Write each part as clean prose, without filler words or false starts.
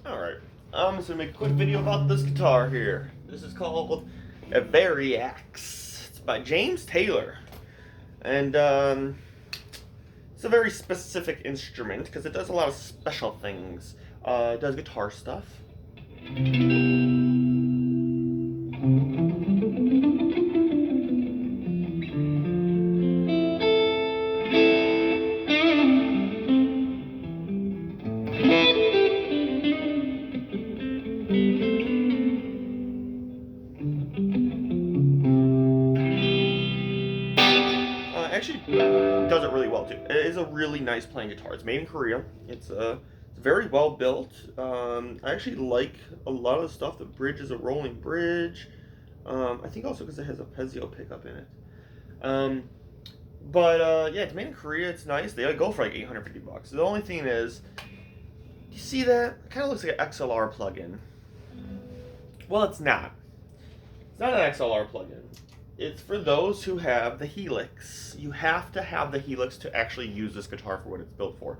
Alright, I'm just gonna make a quick video about this guitar here. This is called a Variax. It's by James Taylor. And it's a very specific instrument because it does a lot of special things. It does guitar stuff. Actually does it really well too. It is a really nice playing guitar. It's made in Korea. It's very well built. I actually like a lot of the stuff. The bridge is a rolling bridge. I think also because it has a Pezio pickup in it. Yeah, it's made in Korea. It's nice. They go for like $850. The only thing is, you see that? It kind of looks like an XLR plugin. Well, it's not. It's not an XLR plugin. It's for those who have the Helix. You have to have the Helix to actually use this guitar for what it's built for.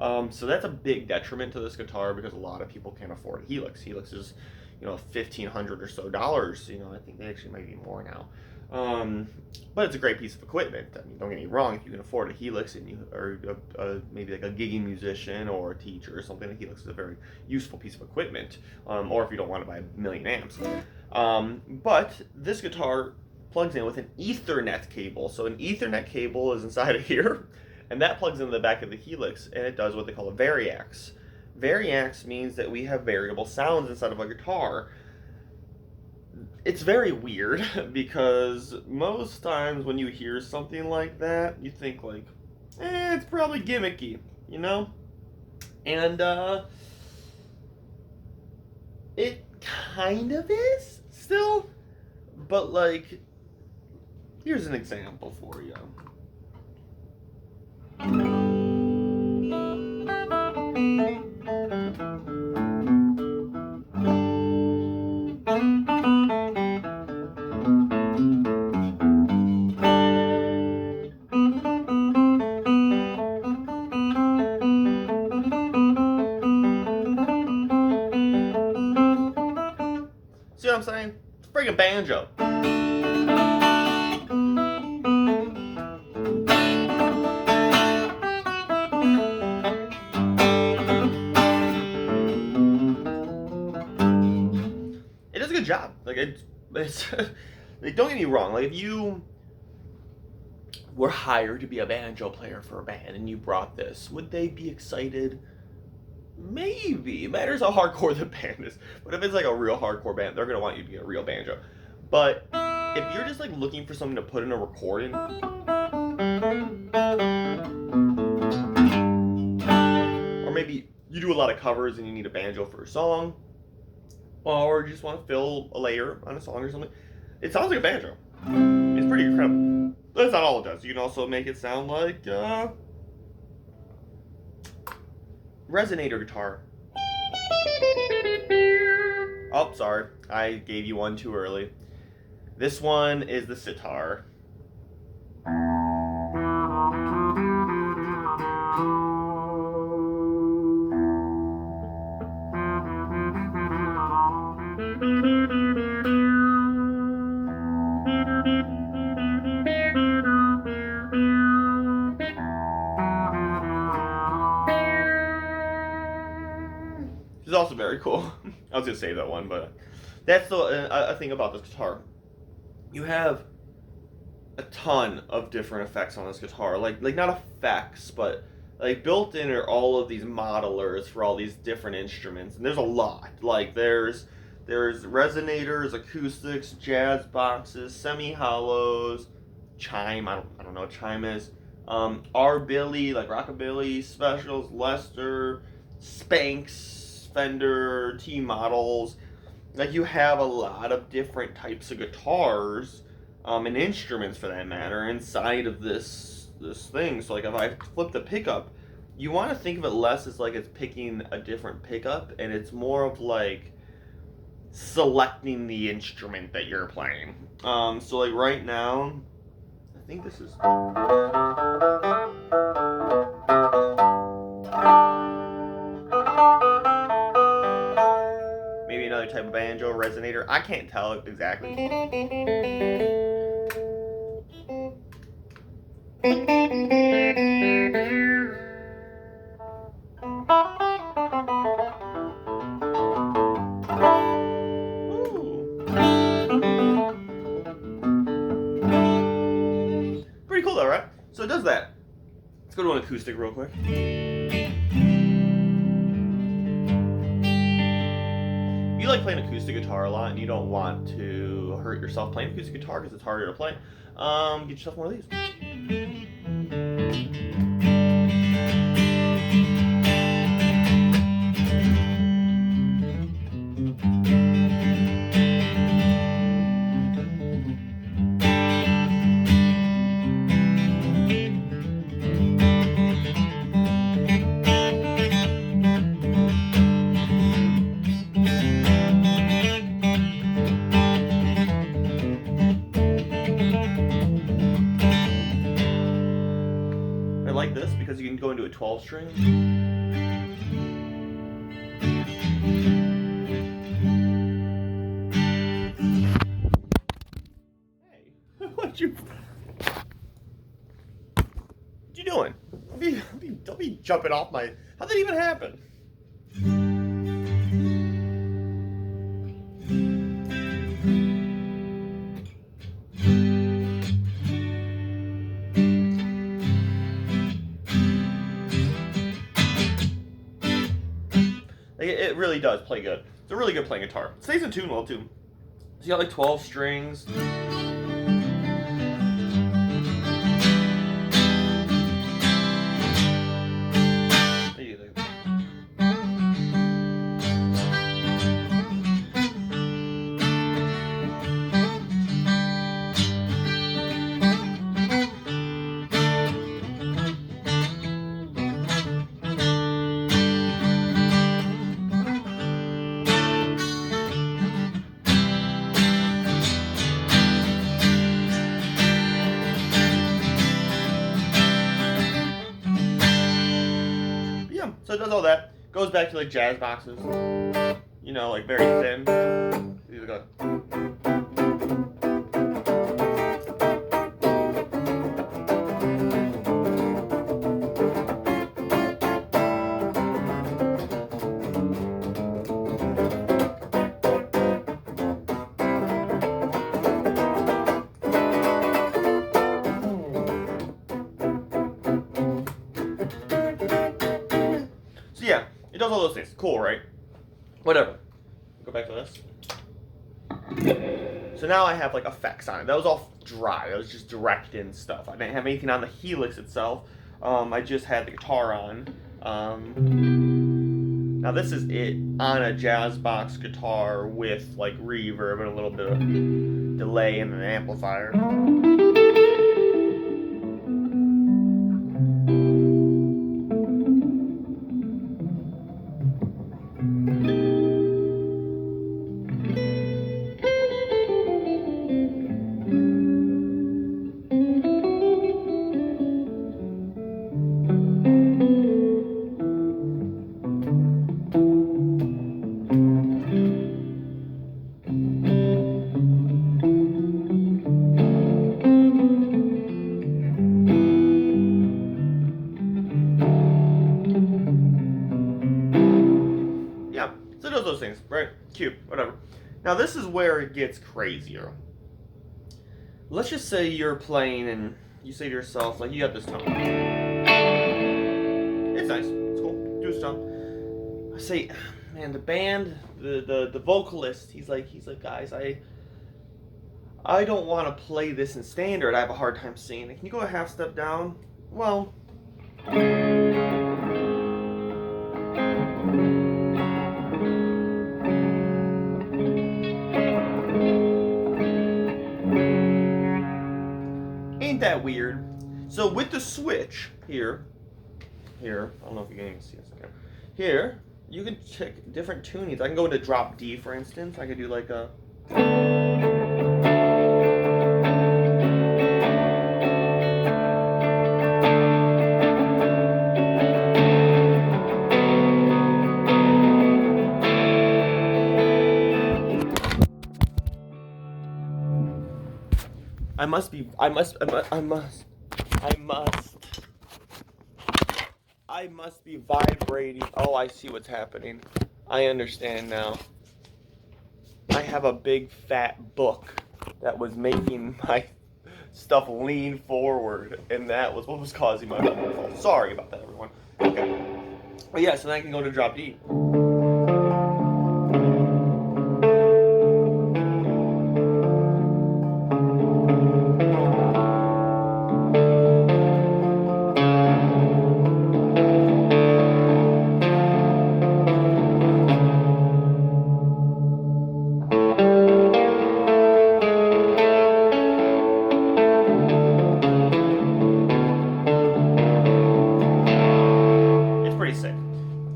So that's a big detriment to this guitar because a lot of people can't afford a Helix. Helix is, $1,500 or so dollars. I think they actually might be more now. But it's a great piece of equipment. I mean, don't get me wrong. If you can afford a Helix and you are maybe like a gigging musician or a teacher or something, a Helix is a very useful piece of equipment. Or if you don't want to buy a million amps. But this guitar plugs in with an Ethernet cable. So an Ethernet cable is inside of here, and that plugs into the back of the Helix, and it does what they call a Variax. Variax means that we have variable sounds inside of a guitar. It's very weird because most times when you hear something like that, you think like, it's probably gimmicky, And it kind of is still, but like, here's an example for you. See what I'm saying? It's a freaking banjo. It does a good job. Like it's like, don't get me wrong. Like if you were hired to be a banjo player for a band and you brought this, would they be excited? Maybe. It matters how hardcore the band is. But if it's like a real hardcore band, they're gonna want you to be a real banjo. But if you're just like looking for something to put in a recording, or maybe you do a lot of covers and you need a banjo for a song, or you just want to fill a layer on a song or something, it sounds like a banjo. It's pretty incredible. But that's not all it does. You can also make it sound like resonator guitar. Oh, sorry. I gave you one too early. This one is the sitar. It's also very cool. I was gonna save that one, but that's the thing about this guitar. You have a ton of different effects on this guitar. Like not effects, but like built in are all of these modelers for all these different instruments, and there's a lot. Like there's resonators, acoustics, jazz boxes, semi-hollows, chime. I don't know what chime is. R-Billy, like rockabilly specials, Lester, Spanks, Fender, T models. Like you have a lot of different types of guitars, and instruments for that matter, inside of this thing. So like if I flip the pickup, you want to think of it less as like it's picking a different pickup, and it's more of like selecting the instrument that you're playing. So like right now, I think this is. type of banjo, resonator. I can't tell exactly. Pretty cool though, right? So it does that. Let's go to an acoustic real quick. If you like playing acoustic guitar a lot and you don't want to hurt yourself playing acoustic guitar because it's harder to play, get yourself one of these. I like this because you can go into a 12 string. Hey, what you doing? Don't be jumping off my. How'd that even happen? It really does play good. It's a really good playing guitar. It stays in tune well too. So you got like 12 strings. So it does all that. Goes back to like jazz boxes. You know, like very thin. These go. So yeah, it does all those things. Cool, right? Whatever. Go back to this. So now I have like effects on it. That was all dry. That was just direct in stuff. I didn't have anything on the helix itself. I just had the guitar on. Now this is it on a jazz box guitar with like reverb and a little bit of delay and an amplifier. So it does those things, right? Cute, whatever. Now this is where it gets crazier. Let's just say you're playing and you say to yourself, like, you got this tone. It's nice, it's cool, do its tone. I say, man, the band, the vocalist, he's like, guys, I don't want to play this in standard. I have a hard time singing it. Can you go a half step down? Well. Ain't that weird? So with the switch here, I don't know if you can even see this again. Here, you can check different tunings. I can go into drop D, for instance. I could do like a. I must be. I must. I must. I must. I must. I must be vibrating. Oh, I see what's happening. I understand now. I have a big fat book that was making my stuff lean forward, and that was what was causing my fall. Sorry about that, everyone. Okay. But yeah, so then I can go to drop D. It's pretty sick.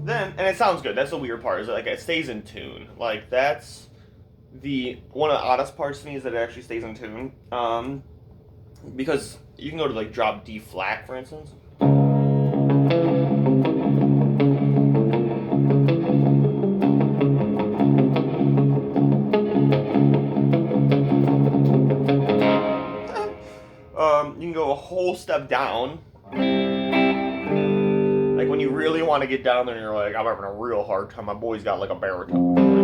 Then, and it sounds good. That's the weird part. Is like it stays in tune. Like that's the one of the oddest parts to me is that it actually stays in tune. Because you can go to like drop D flat, for instance. You can go a whole step down. Like when you really want to get down there and you're like, I'm having a real hard time. My boy's got like a baritone voice.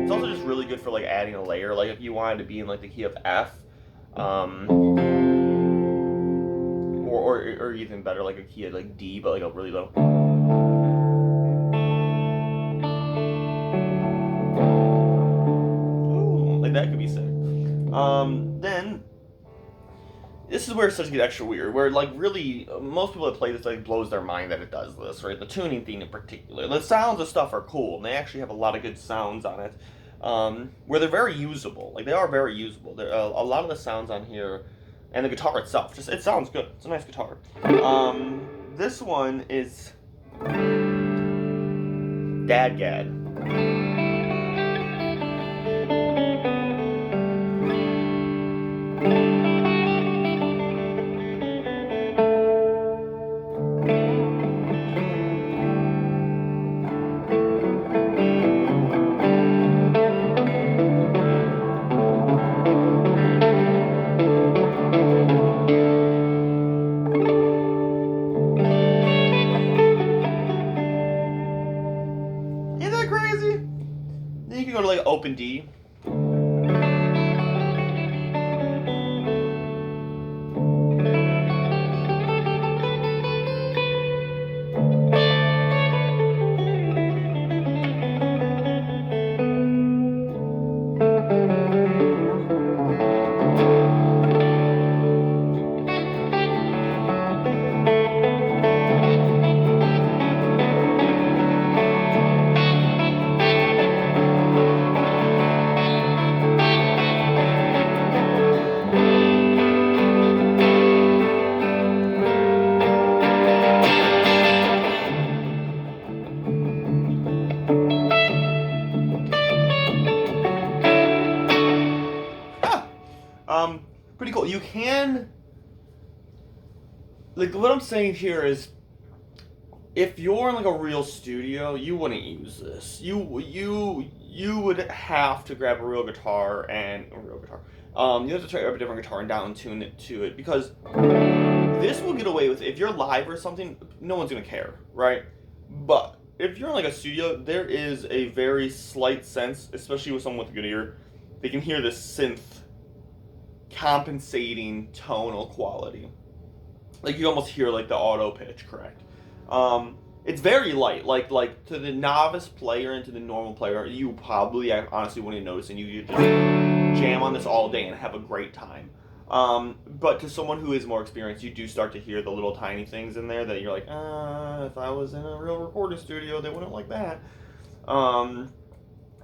It's also just really good for like adding a layer. Like if you wanted to be in like the key of F, or even better like a key of like D, but like a really low. Ooh, like that could be sick. Then this is where it starts to get extra weird. Where like really most people that play this like blows their mind that it does this, right? The tuning thing in particular. The sounds of stuff are cool, and they actually have a lot of good sounds on it. Where they're very usable. Like they are very usable. There a lot of the sounds on here, and the guitar itself, just it sounds good. It's a nice guitar. This one is Dadgad. Isn't that crazy? Then you can go to like open D. Pretty cool. You can, like, what I'm saying here is, if you're in like a real studio, you wouldn't use this. You would have to grab a real guitar and a real guitar. You have to try a different guitar and down tune it to it because this will get away with it. If you're live or something, no one's gonna care, right? But if you're in like a studio, there is a very slight sense, especially with someone with a good ear, they can hear this synth compensating tonal quality. Like you almost hear like the auto pitch, correct? It's very light. Like to the novice player and to the normal player, you probably honestly wouldn't notice, and you just jam on this all day and have a great time. But to someone who is more experienced, you do start to hear the little tiny things in there that you're like, if I was in a real recording studio, they wouldn't like that.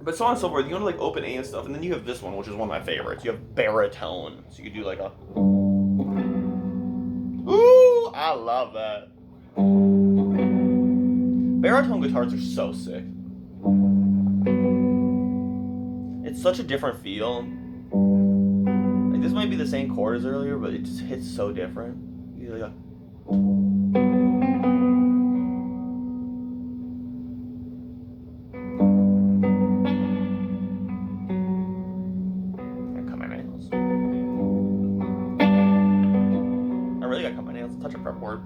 But so on and so forth. You go to like open A and stuff, and then you have this one, which is one of my favorites. You have baritone, so you could do like a. Ooh, I love that. Baritone guitars are so sick. It's such a different feel. Like this might be the same chord as earlier, but it just hits so different. You like a. you gotta cut my nails and touch a fretboard.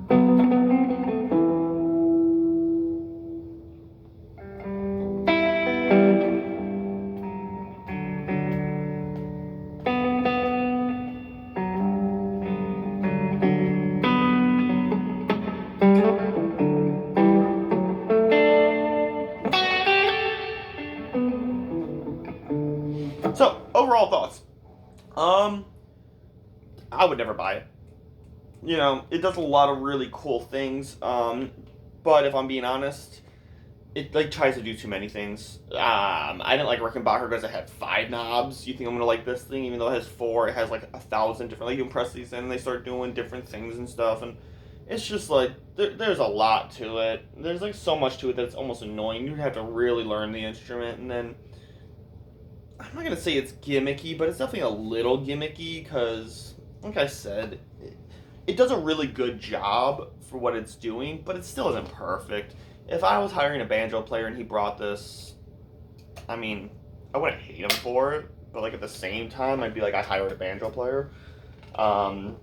So, overall thoughts. I would never buy it. You know, it does a lot of really cool things. But if I'm being honest, it like tries to do too many things. I didn't like Rickenbacker because it had 5 knobs. You think I'm gonna like this thing, even though it has 4? It has like 1,000 different. Like you can press these in, and they start doing different things and stuff. And it's just like there's a lot to it. There's like so much to it that it's almost annoying. You have to really learn the instrument, and then I'm not gonna say it's gimmicky, but it's definitely a little gimmicky because, like I said, it does a really good job for what it's doing, but it still isn't perfect. If I was hiring a banjo player and he brought this, I mean, I wouldn't hate him for it, but like at the same time, I'd be like, I hired a banjo player, or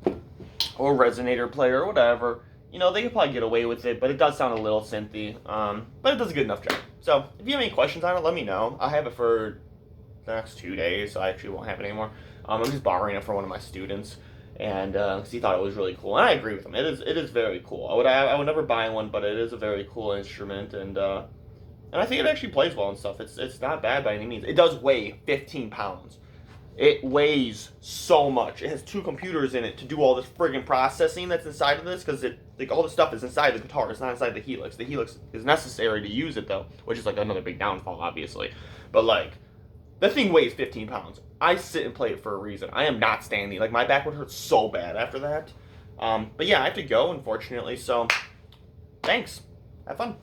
resonator player, or whatever. You know, they could probably get away with it, but it does sound a little synthy. But it does a good enough job. So if you have any questions on it, let me know. I have it for the next 2 days, so I actually won't have it anymore. I'm just borrowing it from one of my students, and because he thought it was really cool, and I agree with him. It is very cool. I would never buy one, but it is a very cool instrument, and I think it actually plays well and stuff. It's not bad by any means. It does weigh 15 pounds. It weighs so much. It has 2 computers in it to do all this friggin' processing that's inside of this, because like all the stuff is inside the guitar. It's not inside the helix. The helix is necessary to use it though, which is like another big downfall, obviously. But like, that thing weighs 15 pounds. I sit and play it for a reason. I am not standing. Like, my back would hurt so bad after that. But yeah, I have to go, unfortunately. So, thanks. Have fun.